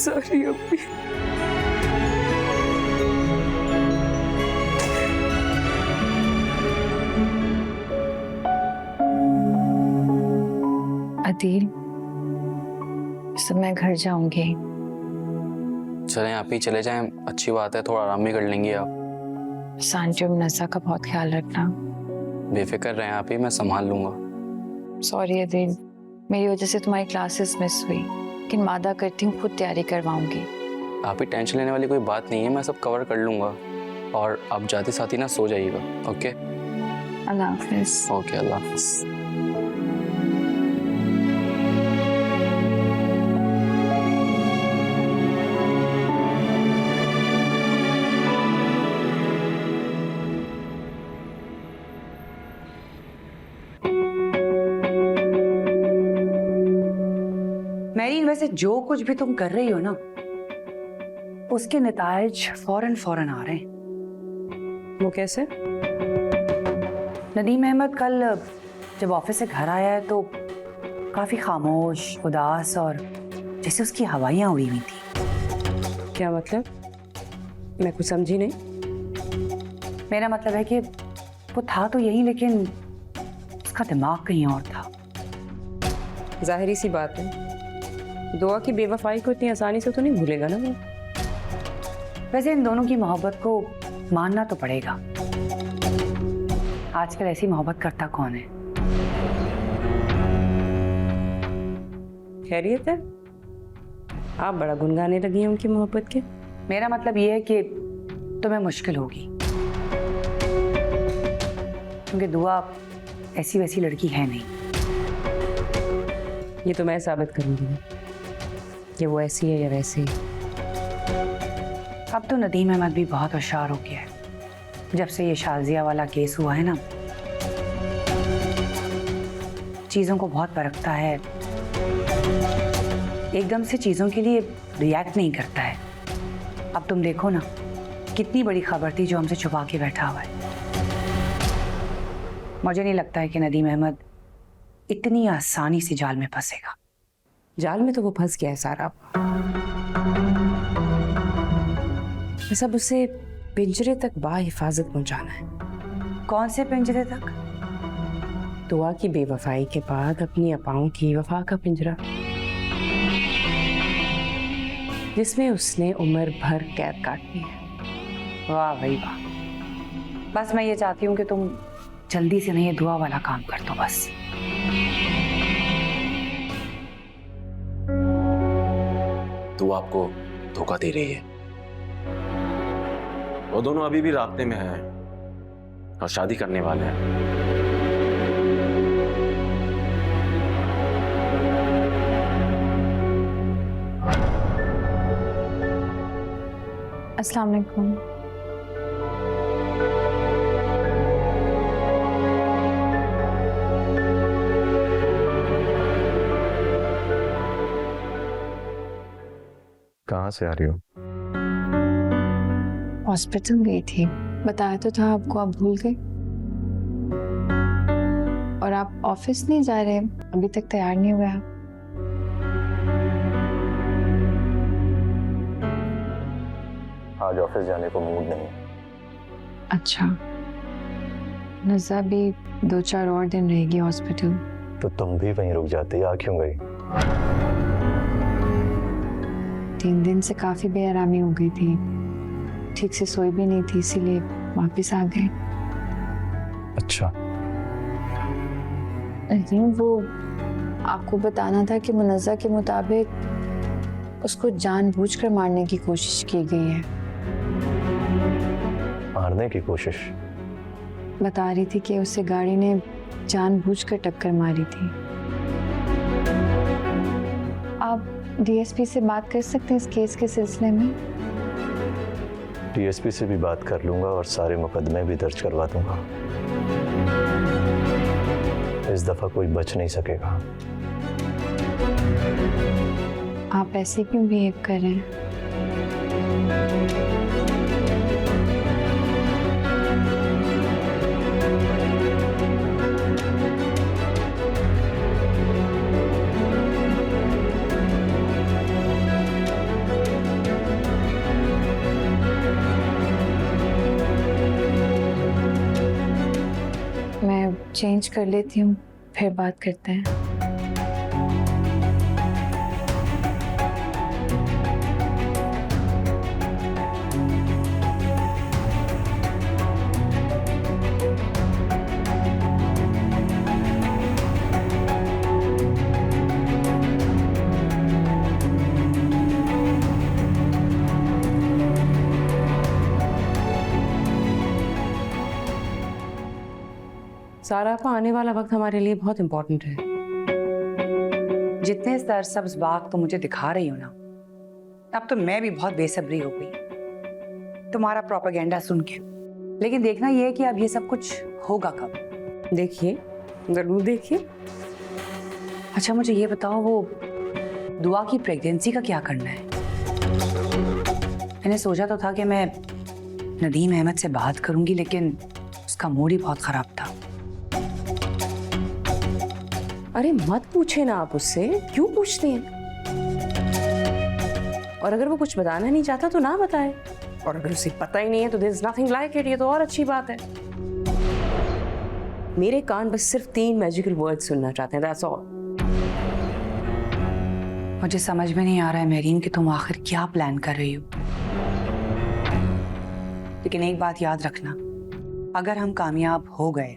Sorry अम्मी। अदील, सब मैं घर जाऊंगी। चलें, आप ही चले जाएं, अच्छी बात है, थोड़ा आराम भी कर लेंगी आप। सांची और नज़ा का बहुत ख्याल रखना। बेफिक्र रहें आप ही, मैं संभाल लूंगा। सॉरी अदील, मेरी वजह से तुम्हारी क्लासेस मिस हुई, लेकिन वादा करती हूँ खुद तैयारी करवाऊंगी। आप ही टेंशन लेने वाली कोई बात नहीं है, मैं सब कवर कर लूंगा। और आप जाते साथ ही ना सो जाइएगा। ओके, अल्लाह हाफिज। ओके, अल्लाह हाफिज। मैरीन, वैसे जो कुछ भी तुम कर रही हो ना, उसके नतायज फौरन आ रहे हैं। वो कैसे? नदीम अहमद कल जब ऑफिस से घर आया है तो काफी खामोश, उदास और जैसे उसकी हवाइयां उड़ी हुई थी। क्या मतलब? मैं कुछ समझी नहीं। मेरा मतलब है कि वो था तो यही, लेकिन उसका दिमाग कहीं और था। जाहिरी सी बात है, दुआ की बेवफाई को इतनी आसानी से तो नहीं भूलेगा ना वो। वैसे इन दोनों की मोहब्बत को मानना तो पड़ेगा। आजकल ऐसी मोहब्बत करता कौन है? खैरियत है? आप बड़ा गुनगाने लगी हैं उनकी मोहब्बत के। मेरा मतलब ये है कि तुम्हें मुश्किल होगी, क्योंकि दुआ ऐसी वैसी लड़की है नहीं। ये तो मैं साबित करूंगी कि वो ऐसी है या वैसी। अब तो नदीम अहमद भी बहुत होशियार हो गया है। जब से ये शाजिया वाला केस हुआ है ना, चीजों को बहुत परखता है, एकदम से चीजों के लिए रिएक्ट नहीं करता है। अब तुम देखो ना, कितनी बड़ी खबर थी जो हमसे छुपा के बैठा हुआ है। मुझे नहीं लगता है कि नदीम अहमद इतनी आसानी से जाल में फंसेगा। जाल में तो वो फंस गया है सारा। सब उसे पिंजरे तक बाहिफाजत पहुंचाना है। कौन से पिंजरे तक? दुआ की बेवफाई के बाद अपनी अपाओं की वफा का पिंजरा, जिसमें उसने उम्र भर कैद काटनी है। वाह भाई वाह। बस मैं ये चाहती हूँ कि तुम जल्दी से नहीं ये दुआ वाला काम कर दो बस। दुआ आपको धोखा दे रही है। वो दोनों अभी भी रास्ते में हैं और शादी करने वाले हैं। अस्सलाम वालेकुम। कहाँ से आ रही हो? हॉस्पिटल गई थी, बताया तो था आपको, आप भूल गए। और आप ऑफिस नहीं जा रहे, अभी तक तैयार नहीं हुए आप। आज ऑफिस जाने को मूड नहीं। अच्छा, नज़ा भी 2-4 और दिन रहेगी हॉस्पिटल। तो तुम भी वहीं रुक जाती, आ क्यों गई? 3 दिन से काफी बेआरामी हो गई थी, ठीक से सोई भी नहीं थी, इसीलिए वापस आ गए। अच्छा, लेकिन वो आपको बताना था कि मुनज़्ज़ा के मुताबिक उसको जानबूझकर मारने की कोशिश की गई है। मारने की कोशिश? बता रही थी कि उसे गाड़ी ने जानबूझकर टक्कर मारी थी। आप डीएसपी से बात कर सकते हैं इस केस के सिलसिले में? डीएसपी से भी बात कर लूंगा और सारे मुकदमे भी दर्ज करवा दूंगा। इस दफा कोई बच नहीं सकेगा। आप ऐसे क्यों बिहेव कर रहे हैं? चेंज कर लेती हूँ, फिर बात करते हैं। सारा आपा, आने वाला वक्त हमारे लिए बहुत इंपॉर्टेंट है। जितने सरसब्ज बाग तो मुझे दिखा रही हो ना, अब तो मैं भी बहुत बेसब्री हो गई तुम्हारा प्रोपेगेंडा सुन के। लेकिन देखना यह है कि अब ये सब कुछ होगा कब। देखिए, जरूर देखिए। अच्छा मुझे ये बताओ, वो दुआ की प्रेगनेंसी का क्या करना है? मैंने सोचा तो था कि मैं नदीम अहमद से बात करूंगी, लेकिन उसका मूड ही बहुत खराब था। अरे मत पूछे ना आप उससे, क्यों पूछते हैं? और अगर वो कुछ बताना नहीं चाहता तो ना बताए, और अगर उसे पता ही नहीं है तो there is nothing like it. ये तो और अच्छी बात है। मेरे कान बस सिर्फ 3 मैजिकल वर्ड्स सुनना चाहते हैं, दैट्स ऑल। मुझे समझ में नहीं आ रहा है मेरीन कि तुम आखिर क्या प्लान कर रही हो। लेकिन एक बात याद रखना, अगर हम कामयाब हो गए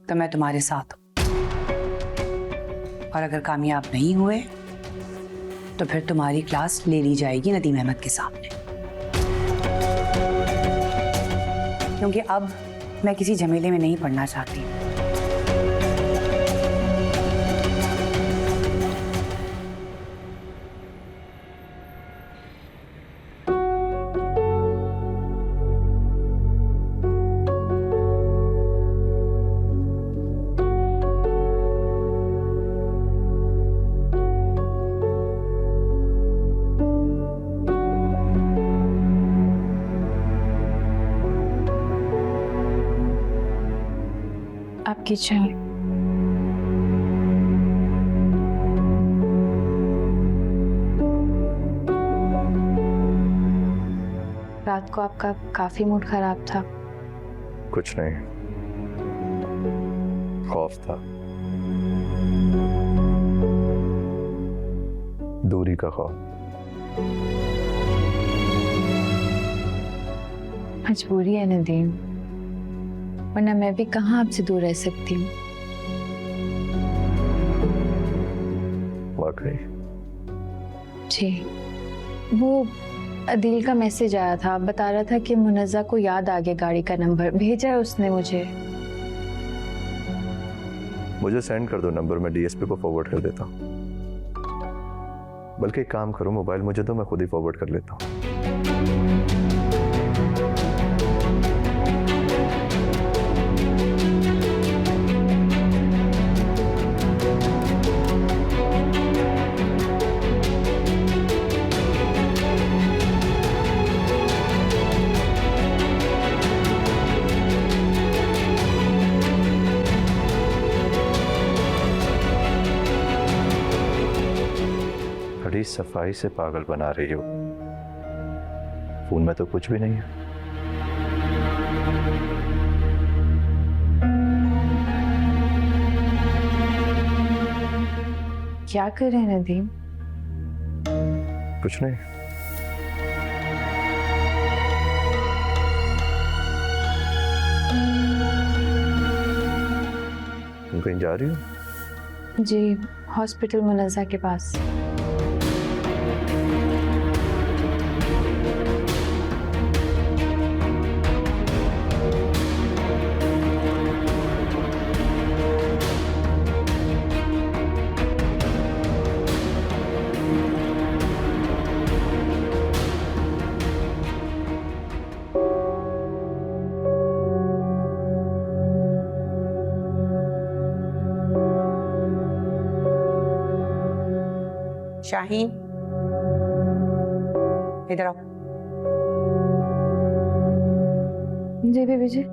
तो मैं तुम्हारे साथ हूं, और अगर कामयाब नहीं हुए तो फिर तुम्हारी क्लास ले ली जाएगी नदीम अहमद के सामने। क्योंकि अब मैं किसी झमेले में नहीं पड़ना चाहती। आपकी चाय। रात को आपका काफी मूड खराब था। कुछ नहीं, खौफ था, दूरी का खौफ। मजबूरी है नदीम, वरना मैं भी कहाँ आपसे दूर रह सकती हूँ। वाकई जी, वो अदील का मैसेज आया था, बता रहा था कि मुनज़्ज़ा को याद आ गया, गाड़ी का नंबर भेजा है उसने मुझे सेंड कर दो नंबर, मैं डीएसपी को फॉरवर्ड कर देता हूँ। बल्कि एक काम करो, मोबाइल मुझे दो, मैं खुद ही फॉरवर्ड कर लेता हूँ। बड़ी सफाई से पागल बना रही हो। फोन में तो कुछ भी नहीं है। क्या कर रहे हैं नदीम? कुछ नहीं। तुम कहीं जा रही हो? जी, हॉस्पिटल मुनज़्ज़ा के पास। शाहीन, इधर आओ। जी बेबी जी।